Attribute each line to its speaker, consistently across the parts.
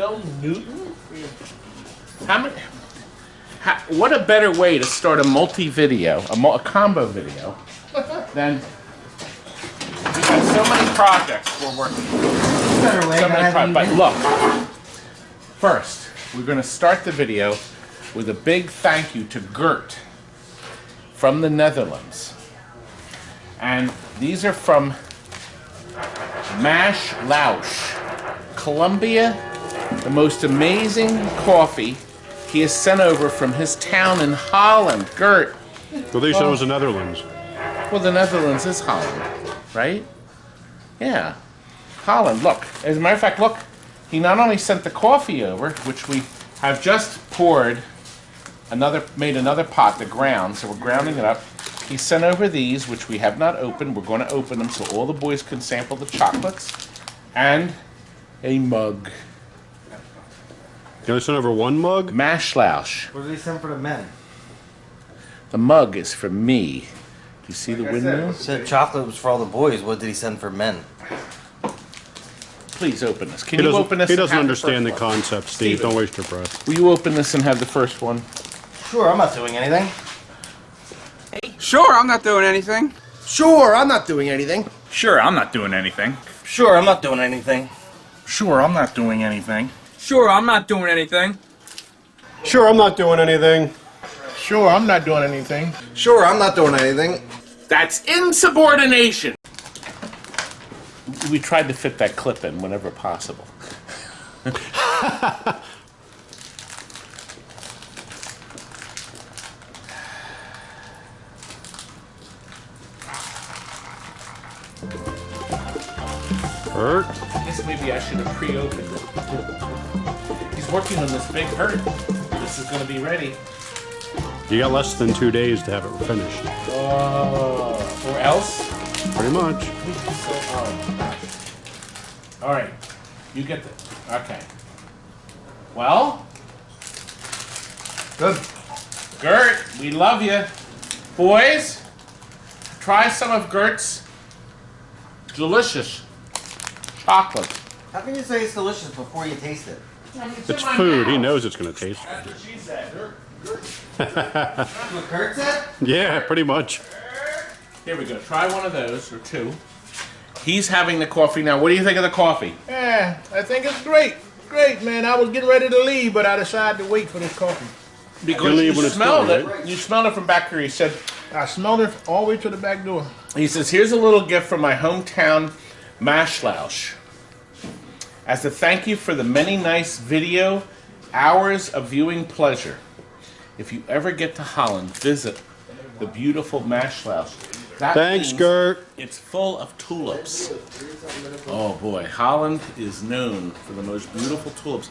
Speaker 1: Phil Newton? What a better way to start a multi-video, a combo video, than we have so many projects we're working on.
Speaker 2: Better way,
Speaker 1: But look, first, we're going to start the video with a big thank you to Gert from the Netherlands. And these are from Mash Lausch, Colombia, the most amazing coffee he has sent over from his town in Holland. Gert.
Speaker 3: Well, they said it was the Netherlands.
Speaker 1: Well, the Netherlands is Holland, right? Yeah. Holland, look. As a matter of fact, look. He not only sent the coffee over, which we have just poured, made another pot to ground, so we're grounding it up. He sent over these, which we have not opened. We're going to open them so all the boys can sample the chocolates. And a mug.
Speaker 3: You only sent over one mug?
Speaker 1: Mash Lausch.
Speaker 2: What did he send for the men?
Speaker 1: The mug is for me. Do you see the windmill?
Speaker 2: He said chocolate was for all the boys. What did he send for men?
Speaker 1: Please open this. Can you open this?
Speaker 3: He doesn't understand the concept, Steve.
Speaker 1: Steven,
Speaker 3: don't waste your breath.
Speaker 1: Will you open this and have the first one?
Speaker 2: Sure, I'm not doing anything.
Speaker 4: Sure, I'm not doing anything.
Speaker 5: Sure, I'm not doing anything.
Speaker 4: Sure, I'm not doing anything.
Speaker 2: Sure, I'm not doing anything.
Speaker 4: Sure, I'm not doing anything. Sure, I'm not doing anything.
Speaker 3: Sure, I'm not doing anything.
Speaker 5: Sure, I'm not doing anything.
Speaker 2: Sure, I'm not doing anything.
Speaker 1: That's insubordination. We tried to fit that clip in whenever possible.
Speaker 3: Hurt?
Speaker 1: I guess maybe I should have pre-opened it. He's working on this big hurt. This is going to be ready.
Speaker 3: You got less than 2 days to have it finished.
Speaker 1: Or else?
Speaker 3: Pretty much.
Speaker 1: All right. You get the... Okay. Well?
Speaker 2: Good.
Speaker 1: Gert, we love you. Boys, try some of Gert's delicious chocolate.
Speaker 2: How can you say it's delicious before you taste it?
Speaker 3: It's food. He knows it's going to taste
Speaker 1: That's what she said.
Speaker 2: That's what Kurt said?
Speaker 3: Yeah, pretty much.
Speaker 1: Here we go. Try one of those, or two. He's having the coffee now. What do you think of the coffee?
Speaker 5: Yeah, I think it's great. Great, man. I was getting ready to leave, but I decided to wait for this coffee.
Speaker 1: Because
Speaker 3: leave
Speaker 1: you
Speaker 3: when it's
Speaker 1: smelled
Speaker 3: done,
Speaker 1: it.
Speaker 3: right?
Speaker 1: You smelled it from back here. He said,
Speaker 5: I smelled it all the way to the back door.
Speaker 1: he says, here's a little gift from my hometown, Mash Lausch. As a thank you for the many nice video hours of viewing pleasure. If you ever get to Holland, visit the beautiful Mash Lausch. That
Speaker 3: Thanks,
Speaker 1: means
Speaker 3: Gert.
Speaker 1: It's full of tulips. Oh boy, Holland is known for the most beautiful tulips.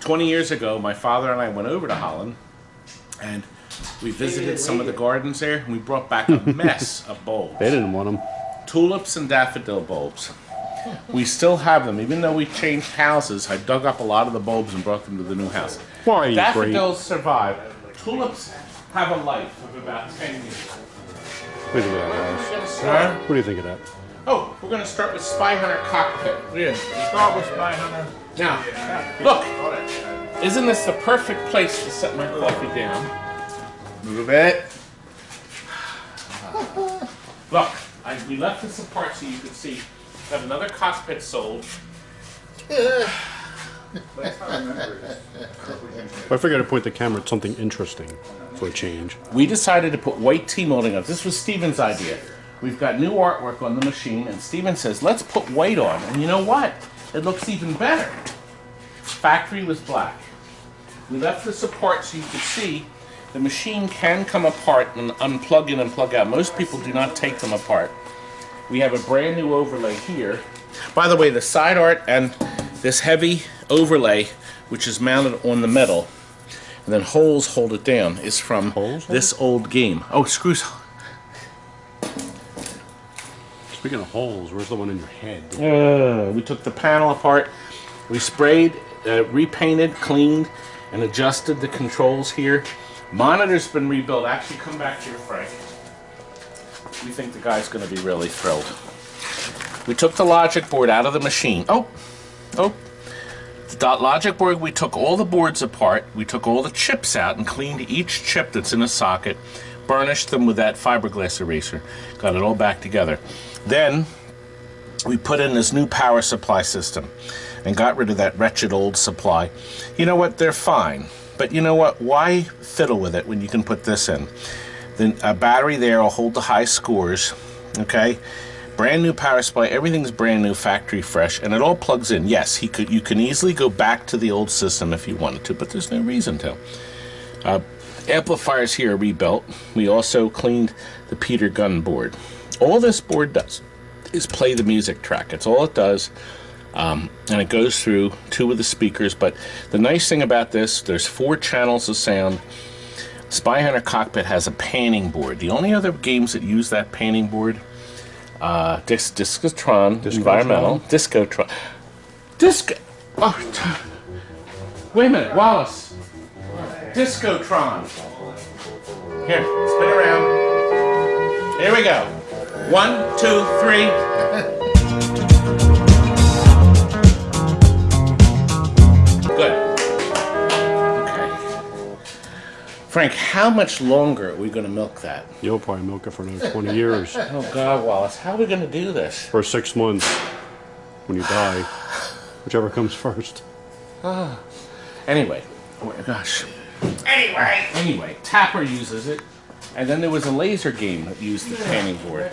Speaker 1: 20 years ago, my father and I went over to Holland, and we visited some of the gardens there, and we brought back a mess of bulbs.
Speaker 3: They didn't want them.
Speaker 1: Tulips and daffodil bulbs. We still have them, even though we changed houses. I dug up a lot of the bulbs and brought them to the new house.
Speaker 3: Why are you great?
Speaker 1: Daffodils survive. Tulips have a life of about 10 years.
Speaker 3: What do you think of that, Alice?
Speaker 1: We're gonna start.
Speaker 3: What do you think of that?
Speaker 1: Oh, we're going to start with Spy Hunter Cockpit.
Speaker 5: Yeah, start with Spy Hunter.
Speaker 1: Now, look, isn't this the perfect place to set my coffee down?
Speaker 5: Move it.
Speaker 1: Look, we left this apart so you could see. We have another cockpit sold.
Speaker 3: I figured I'd point the camera at something interesting for a change.
Speaker 1: We decided to put white T-molding on. This was Steven's idea. We've got new artwork on the machine, and Steven says, let's put white on. And you know what? It looks even better. Factory was black. We left this apart so you could see the machine can come apart and unplug in and plug out. Most people do not take them apart. We have a brand new overlay here. By the way, the side art and this heavy overlay, which is mounted on the metal, and then holes hold it down, is from this old game. Oh, screws.
Speaker 3: Speaking of holes, where's the one in your head?
Speaker 1: We took the panel apart. We sprayed, repainted, cleaned, and adjusted the controls here. Monitor's been rebuilt. Actually, come back here, Frank. We think the guy's going to be really thrilled. We took the logic board out of the machine. The Logic board, we took all the boards apart, we took all the chips out and cleaned each chip that's in a socket, burnished them with that fiberglass eraser, got it all back together. Then we put in this new power supply system and got rid of that wretched old supply. You know what, they're fine, but you know what, why fiddle with it when you can put this in? Then a battery there will hold the high scores, okay? Brand new power supply, everything's brand new, factory fresh, and it all plugs in. Yes, you can easily go back to the old system if you wanted to, but there's no reason to. Amplifiers here are rebuilt. We also cleaned the Peter gun board. All this board does is play the music track. It's all it does, and it goes through 2 of the speakers, but the nice thing about this, there's 4 channels of sound. Spy Hunter Cockpit has a panning board. The only other games that use that panning board, Discotron, Environmental, Discotron. Oh, wait a minute, Wallace. Discotron. Here, spin around. Here we go. 1, 2, 3. Good. Frank, how much longer are we going to milk that?
Speaker 3: You'll probably milk it for another 20 years.
Speaker 1: Oh, God, Wallace, how are we going to do this?
Speaker 3: For 6 months, when you die, whichever comes first.
Speaker 1: Anyway, oh my gosh. Anyway, Tapper uses it, and then there was a laser game that used the panning board.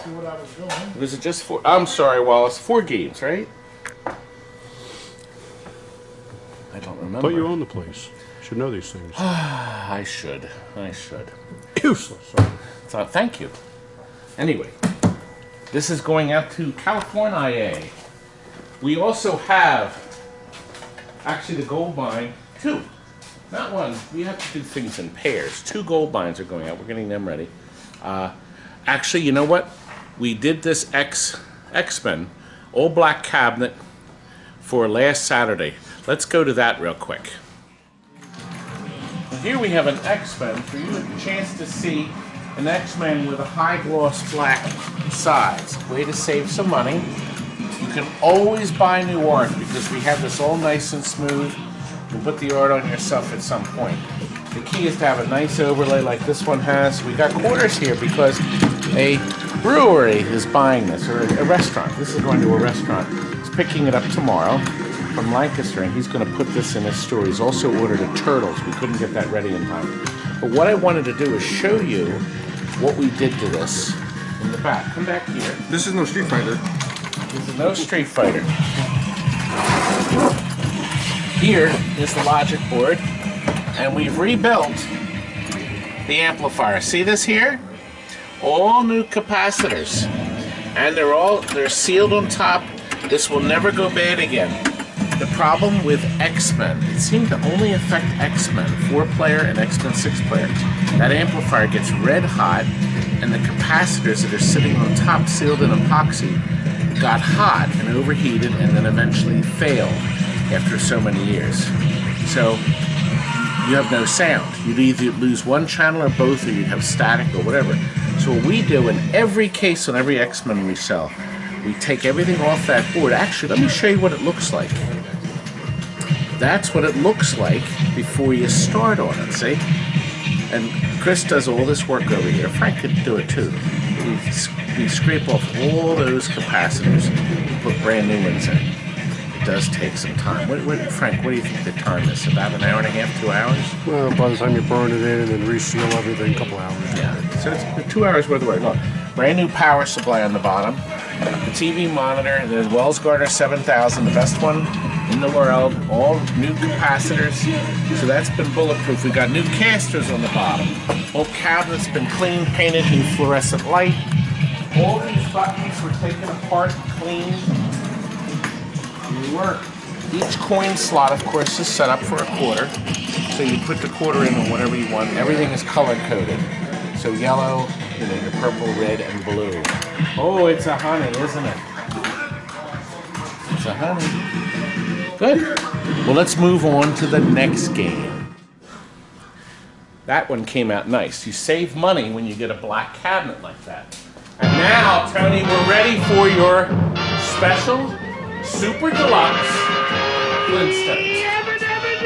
Speaker 1: Was it just 4? I'm sorry, Wallace, 4 games, right? I don't remember.
Speaker 3: But you own the place. You should know these things.
Speaker 1: I should.
Speaker 3: Useless.
Speaker 1: So, thank you. Anyway, this is going out to California. We also have, actually, the gold mine, 2. Not 1. We have to do things in pairs. 2 gold mines are going out. We're getting them ready. Actually, you know what? We did this XMEN all black cabinet for last Saturday. Let's go to that real quick. Here we have an XMEN for you a chance to see an XMEN with a high gloss black sides. Way to save some money. You can always buy new art because we have this all nice and smooth. You can put the art on yourself at some point. The key is to have a nice overlay like this one has. We got quarters here because a brewery is buying this, or a restaurant. This is going to a restaurant. He's picking it up tomorrow from Lancaster, and he's going to put this in his store. He's also ordered a Turtles. We couldn't get that ready in time. But what I wanted to do is show you what we did to this in the back. Come back here.
Speaker 6: This is no Street Fighter.
Speaker 1: This is no Street Fighter. Here is the logic board, and we've rebuilt the amplifier. See this here? All new capacitors, and they're sealed on top. This will never go bad again. The problem with XMEN, it seemed to only affect XMEN 4-player and XMEN 6-player. That amplifier gets red hot, and the capacitors that are sitting on top, sealed in epoxy, got hot and overheated, and then eventually failed after so many years. So you have no sound. You'd either lose one channel or both, or you'd have static or whatever. So what we do in every case on every XMEN we sell, we take everything off that board. Actually, let me show you what it looks like. That's what it looks like before you start on it, see? And Chris does all this work over here. Frank could do it too. We scrape off all those capacitors and put brand new ones in. It does take some time. Frank, what do you think the time is? About an hour and a half, 2 hours?
Speaker 3: Well, by the time you burn it in and then reseal everything, a couple hours.
Speaker 1: Yeah, so it's 2 hours worth of work. Look, brand new power supply on the bottom. The TV monitor, the Wells Gardner 7000, the best one in the world. All new capacitors. So that's been bulletproof. We got new casters on the bottom. Whole cabinet's been cleaned, painted, new fluorescent light. All these buttons were taken apart, cleaned. Each coin slot, of course, is set up for a quarter. So you put the quarter in whatever you want. Everything is color coded. So yellow, your purple, red, and blue. Oh, it's a honey, isn't it? It's a honey. Good. Well, let's move on to the next game. That one came out nice. You save money when you get a black cabinet like that. And now, Tony, we're ready for your special Super Deluxe Flintstones.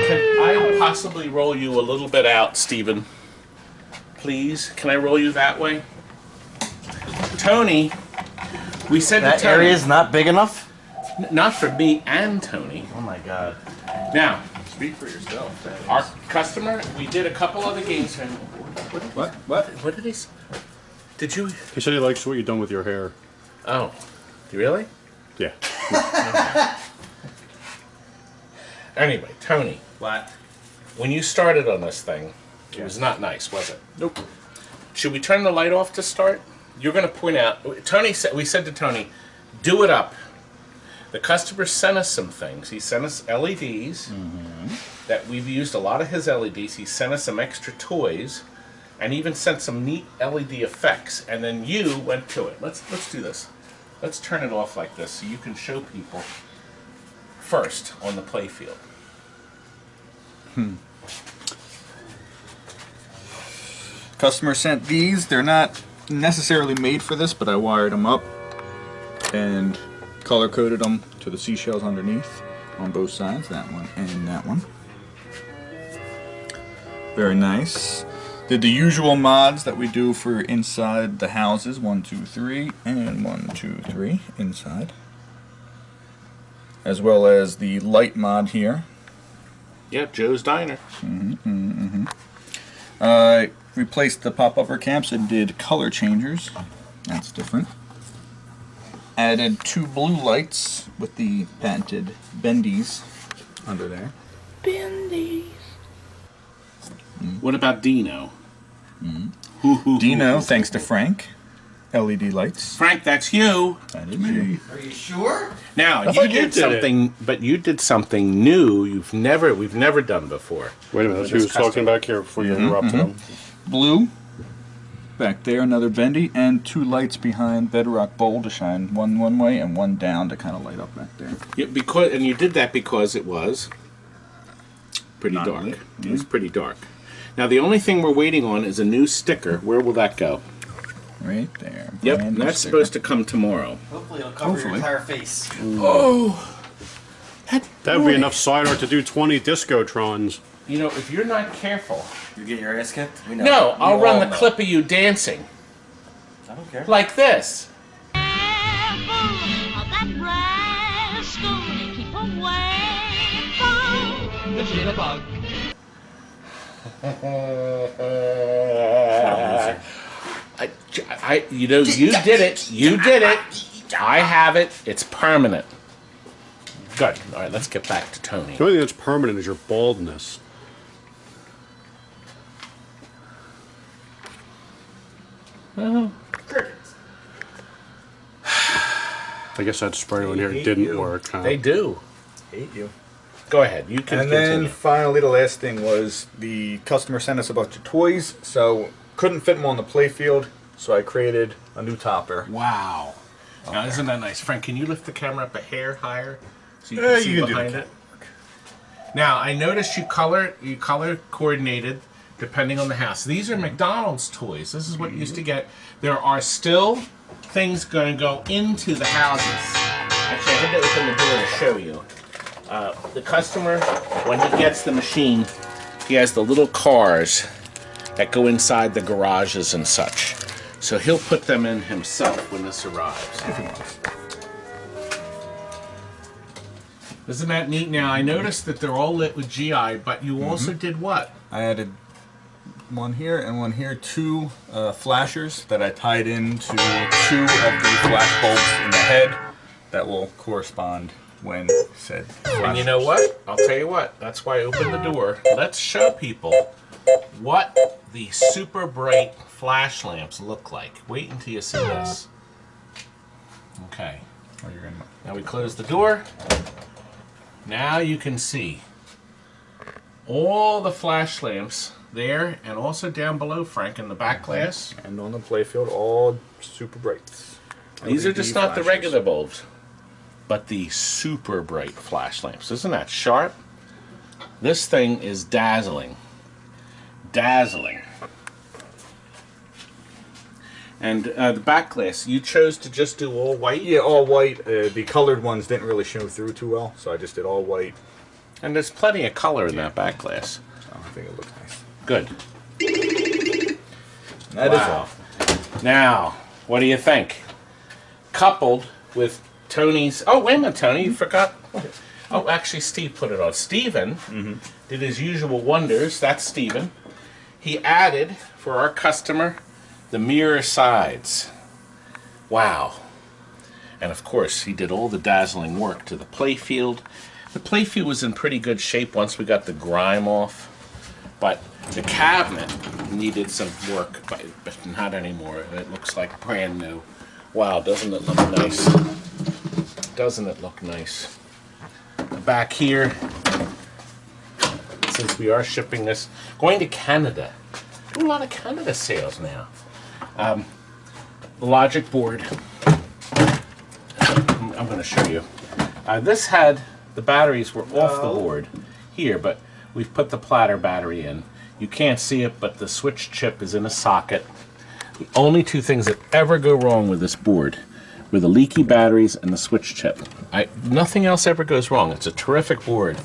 Speaker 1: Can I possibly roll you a little bit out, Stephen? Please? Can I roll you that way? Tony, we said
Speaker 2: That
Speaker 1: to Tony...
Speaker 2: area is not big enough?
Speaker 1: Not for me and Tony.
Speaker 2: Oh my god.
Speaker 1: Now,
Speaker 5: Speak for yourself.
Speaker 1: our customer, we did a couple other games for him. What did he say? Did you...
Speaker 3: He said he likes what you've done with your hair.
Speaker 1: Oh, really?
Speaker 3: Yeah.
Speaker 1: Anyway, Tony,
Speaker 2: What?
Speaker 1: when you started on this thing, it was not nice, was it?
Speaker 5: Nope.
Speaker 1: Should we turn the light off to start? You're going to point out... Tony said, we said to Tony, do it up. The customer sent us some things. He sent us LEDs. That we've used a lot of his LEDs. He sent us some extra toys, and even sent some neat LED effects. And then you went to it. Let's do this. Let's turn it off like this so you can show people first on the play field.
Speaker 6: Customer sent these. They're not necessarily made for this, but I wired them up and color coded them to the seashells underneath on both sides, that one and that one. Very nice. Did the usual mods that we do for inside the houses, 1, 2, 3, and 1, 2, 3 inside, as well as the light mod here.
Speaker 1: Yeah, Joe's Diner.
Speaker 6: Replaced the pop-upper camps and did color changers. That's different. Added 2 blue lights with the patented bendies under there.
Speaker 1: What about Dino?
Speaker 6: Dino, thanks to Frank, LED lights.
Speaker 1: Frank, that's you.
Speaker 6: That is me.
Speaker 2: Are you sure?
Speaker 1: Now you
Speaker 3: thought you
Speaker 1: did
Speaker 3: did
Speaker 1: something, but you did something new. We've never done before.
Speaker 3: Wait a minute, that's who was talking back here before you interrupted him.
Speaker 6: Blue, back there, another bendy, and 2 lights behind Bedrock Bowl to shine one way and one down to kind of light up back there.
Speaker 1: Yeah, and you did that because it was pretty
Speaker 6: Not
Speaker 1: dark.
Speaker 6: lit.
Speaker 1: It was pretty dark. Now the only thing we're waiting on is a new sticker. Where will that go?
Speaker 6: Right there.
Speaker 1: Yep,
Speaker 6: Brand
Speaker 1: and
Speaker 6: new
Speaker 1: that's
Speaker 6: sticker.
Speaker 1: supposed to come tomorrow.
Speaker 2: Hopefully it'll cover your entire face.
Speaker 1: Oh,
Speaker 3: That would be enough side art to do 20 Discotrons.
Speaker 1: You know, if you're not careful.
Speaker 2: You get your ass kicked? We know.
Speaker 1: No,
Speaker 2: We
Speaker 1: I'll run
Speaker 2: all
Speaker 1: the
Speaker 2: know.
Speaker 1: clip of you dancing
Speaker 2: I don't care.
Speaker 1: like this. You know, you did it. You did it. I have it. It's permanent. Good. All right, let's get back to Tony.
Speaker 3: The only thing that's permanent is your baldness. I guess that spray on here didn't work, huh?
Speaker 1: They do.
Speaker 6: Hate you.
Speaker 1: Go ahead. You can
Speaker 6: And then
Speaker 1: continue.
Speaker 6: finally, the last thing was the customer sent us a bunch of toys, so couldn't fit them on the playfield, so I created a new topper.
Speaker 1: Wow. Now, isn't that nice? Frank, can you lift the camera up a hair higher so you can see
Speaker 6: you can do
Speaker 1: behind
Speaker 6: the
Speaker 1: it? Now, I noticed you color coordinated depending on the house. These are McDonald's toys. This is what you used to get. There are still things going to go into the houses. Actually, I had to open the door to show you. The customer, when he gets the machine, he has the little cars that go inside the garages and such. So he'll put them in himself when this arrives. Isn't that neat? Now, I noticed that they're all lit with GI, but you also did what?
Speaker 6: I added one here and one here, 2 flashers that I tied into 2 of the flash bulbs in the head that will correspond when said
Speaker 1: And
Speaker 6: flash.
Speaker 1: you know what? I'll tell you what. That's why I opened the door. Let's show people what the super bright flash lamps look like. Wait until you see this. Okay.
Speaker 6: Oh, you're gonna...
Speaker 1: Now we close the door. Now you can see all the flash lamps there and also down below, Frank, in the back glass.
Speaker 6: And on the playfield, all super brights.
Speaker 1: These are
Speaker 6: LED
Speaker 1: just not the
Speaker 6: flashes.
Speaker 1: regular bulbs, but the super bright flash lamps. Isn't that sharp? This thing is dazzling. Dazzling. And the back glass, you chose to just do all white?
Speaker 6: Yeah, all white. The colored ones didn't really show through too well, so I just did all white.
Speaker 1: And there's plenty of color in that back glass.
Speaker 6: Oh, I think it looks nice.
Speaker 1: Good.
Speaker 6: That is all.
Speaker 1: Now, what do you think? Coupled with Tony's... Oh, wait a minute, Tony, you forgot... Oh, actually, Steve put it on. Steven did his usual wonders. That's Steven. He added, for our customer, the mirror sides. Wow. And, of course, he did all the dazzling work to the playfield. The playfield was in pretty good shape once we got the grime off. But the cabinet needed some work, but not anymore. It looks like brand new. Wow, doesn't it look nice? Doesn't it look nice? Back here, since we are shipping this, going to Canada. Do a lot of Canada sales now. The logic board. I'm going to show you. This had, the batteries were off the board here, but we've put the platter battery in. You can't see it, but the switch chip is in a socket. The only two things that ever go wrong with this board were the leaky batteries and the switch chip. Nothing else ever goes wrong. It's a terrific board.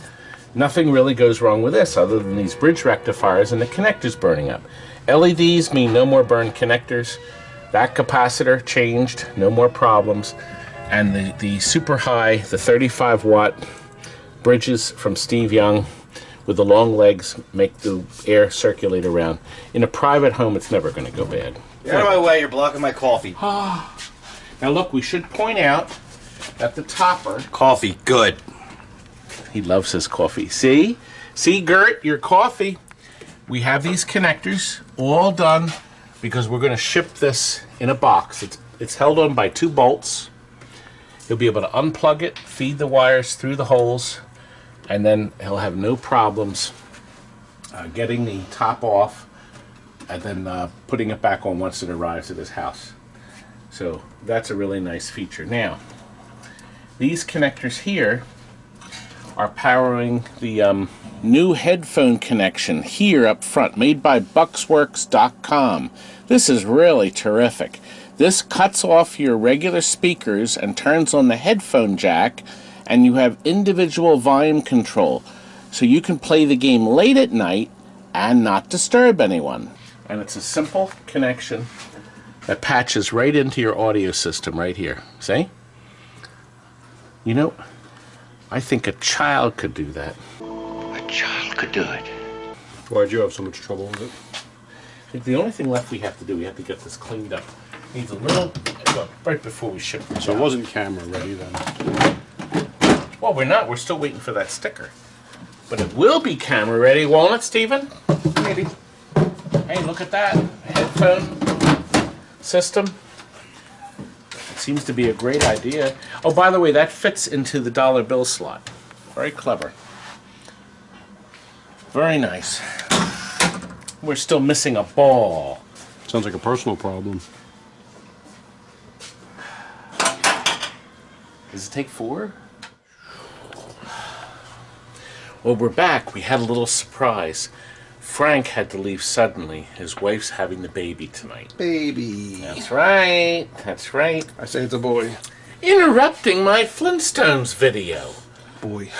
Speaker 1: Nothing really goes wrong with this other than these bridge rectifiers and the connectors burning up. LEDs mean no more burned connectors. That capacitor changed, no more problems. And the super high, the 35 watt bridges from Steve Young with the long legs make the air circulate around. In a private home, it's never going to go bad.
Speaker 2: Get out of my way, you're blocking my coffee.
Speaker 1: Now look, we should point out that the topper...
Speaker 2: Coffee, good.
Speaker 1: He loves his coffee. See? See, Gert, your coffee. We have these connectors all done because we're going to ship this in a box. It's held on by 2 bolts. He'll be able to unplug it, feed the wires through the holes, and then he'll have no problems getting the top off and then putting it back on once it arrives at his house. So that's a really nice feature. Now, these connectors here are powering the new headphone connection here up front, made by bucksworks.com. This is really terrific. This cuts off your regular speakers and turns on the headphone jack, and you have individual volume control. So you can play the game late at night and not disturb anyone. And it's a simple connection that patches right into your audio system right here. See? You know, I think a child could do that. A child could do it.
Speaker 3: Why'd you have so much trouble with it?
Speaker 1: I think the only thing left we have to do, we have to get this cleaned up. Needs a little, well, right before we ship it.
Speaker 3: So it wasn't camera ready then?
Speaker 1: Well, we're not. We're still waiting for that sticker. But it will be camera ready, won't it, Stephen? Maybe. Hey, look at that. Headphone system. It seems to be a great idea. Oh, by the way, that fits into the dollar bill slot. Very clever. Very nice. We're still missing a ball.
Speaker 3: Sounds like a personal problem.
Speaker 1: Does it take 4? Well, we're back. We had a little surprise. Frank had to leave suddenly. His wife's having the baby tonight.
Speaker 6: Baby.
Speaker 1: That's right. That's right.
Speaker 6: I say it's a boy.
Speaker 1: Interrupting my Flintstones video.
Speaker 6: Boy.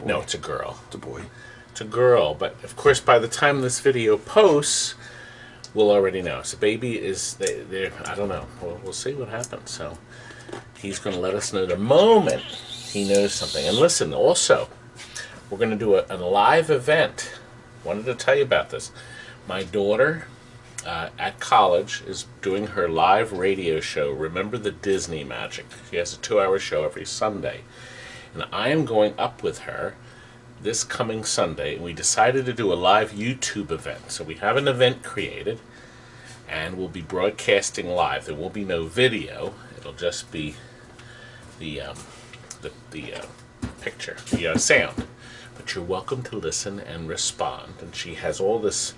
Speaker 1: No, it's a girl.
Speaker 6: It's a boy.
Speaker 1: It's a girl, but of course by the time this video posts, we'll already know. So baby is, I don't know. We'll see what happens. So he's going to let us know the moment he knows something. And listen, also, we're going to do a live event. Wanted to tell you about this. My daughter at college is doing her live radio show, Remember the Disney Magic. She has a 2-hour show every Sunday. And I am going up with her this coming Sunday, and we decided to do a live YouTube event. So we have an event created, and we'll be broadcasting live. There will be no video. It'll just be the picture, the sound. But you're welcome to listen and respond. And she has all this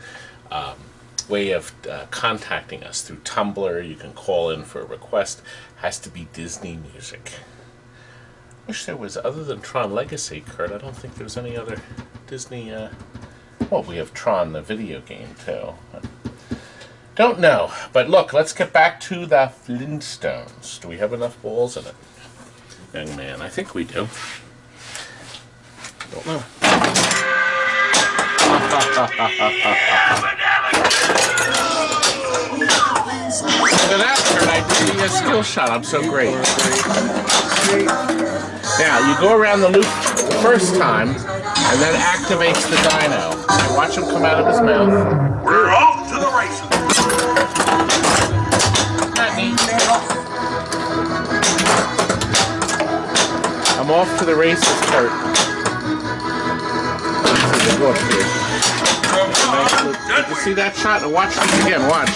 Speaker 1: way of contacting us through Tumblr. You can call in for a request. Has to be Disney music. Wish there was, other than Tron Legacy, Kurt, I don't think there's any other Disney, well, we have Tron, the video game, too. Don't know. But look, let's get back to the Flintstones. Do we have enough balls in it? Young man, I think we do.
Speaker 5: Don't know.
Speaker 1: Look at that, Kurt. I did a skill shot. I'm so great. Now, you go around the loop the first time, and then activates the dyno. Watch him come out of his mouth.
Speaker 7: We're off to the races.
Speaker 1: Not neat. I'm off to the races, Kurt. You see that shot? Now watch this again. Watch.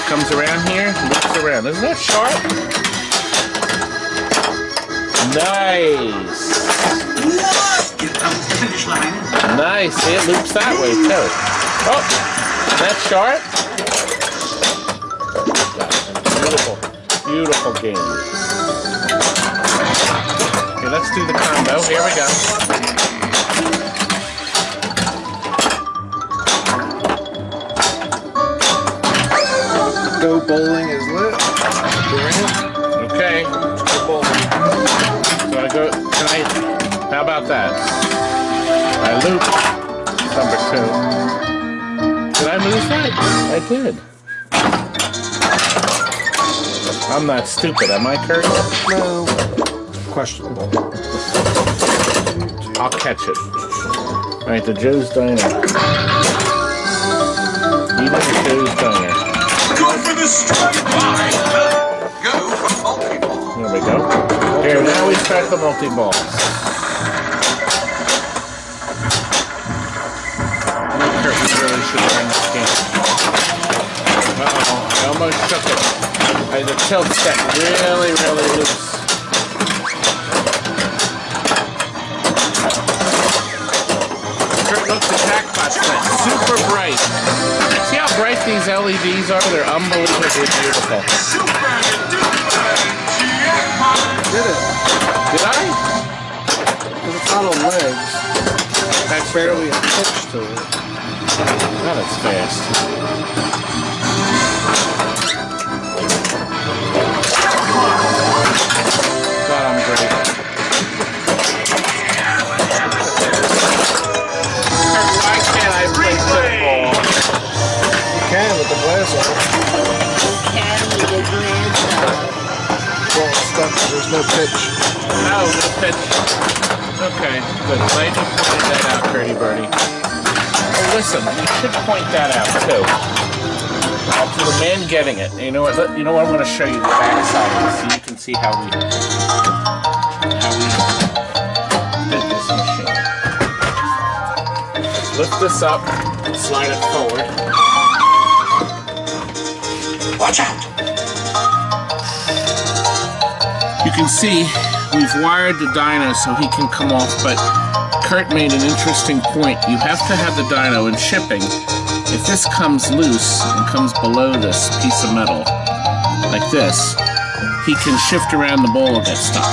Speaker 1: Comes around here, looks around. Isn't that sharp? Nice.
Speaker 7: Get them to the finish line.
Speaker 1: Nice. See, it loops that way too. Oh, is that sharp? Beautiful. Beautiful game. Okay, let's do the combo. Here we go.
Speaker 6: Go bowling is lit.
Speaker 1: Okay.
Speaker 6: Go bowling.
Speaker 1: So I go. Can I? How about that? I loop number 2. Did I lose that? I did. I'm not stupid, am I, Kurt?
Speaker 3: No. Questionable.
Speaker 1: I'll catch it. All right, the Joe's Diner. Even the Joe's Diner.
Speaker 7: Go for the strike line. Go for multi-ball.
Speaker 1: There we go. Here, now we start the multi-ball. Kurt, we really should bring this game. Uh-oh, I almost shook it. The tilt set really, really loose. Kurt, look, the jackpot set. Super bright. See how bright these LEDs are? They're unbelievably beautiful.
Speaker 6: Did it?
Speaker 1: Did I?
Speaker 6: Because it's not on legs.
Speaker 1: That's
Speaker 6: Barely a pitch to it.
Speaker 1: That is fast. God, I'm great. Why can't I play football?
Speaker 6: You can with the glass on. Well, it's stuck. There's no pitch.
Speaker 1: No, no pitch. Okay, good. Glad you pointed that out, Curdy Birdie. Oh, listen, you should point that out too. To the man getting it. You know what? You know what? I'm going to show you the back side of this, so you can see how we did this machine. Let's lift this up, slide it forward.
Speaker 7: Watch out.
Speaker 1: You can see we've wired the dyno so he can come off, but Kurt made an interesting point. You have to have the dyno in shipping. If this comes loose and comes below this piece of metal, like this, he can shift around the bowl and get stuck.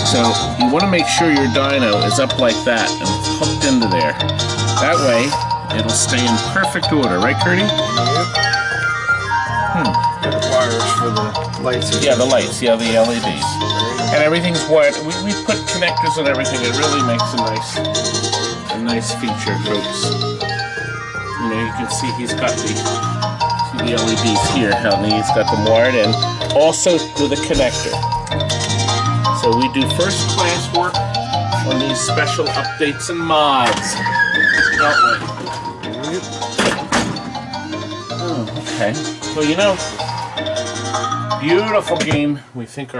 Speaker 1: So you want to make sure your dyno is up like that and hooked into there. That way, it'll stay in perfect order, right, Curdy?
Speaker 6: The wires for the lights.
Speaker 1: Yeah, the lights, yeah, the LEDs. And everything's wired. We put connectors on everything. It really makes a nice feature, folks. You know, you can see he's got the LEDs here. How he's got them wired in. Also with a connector. So we do first class work on these special updates and mods. Don't we? Oh, okay. Well, you know, beautiful game. We think our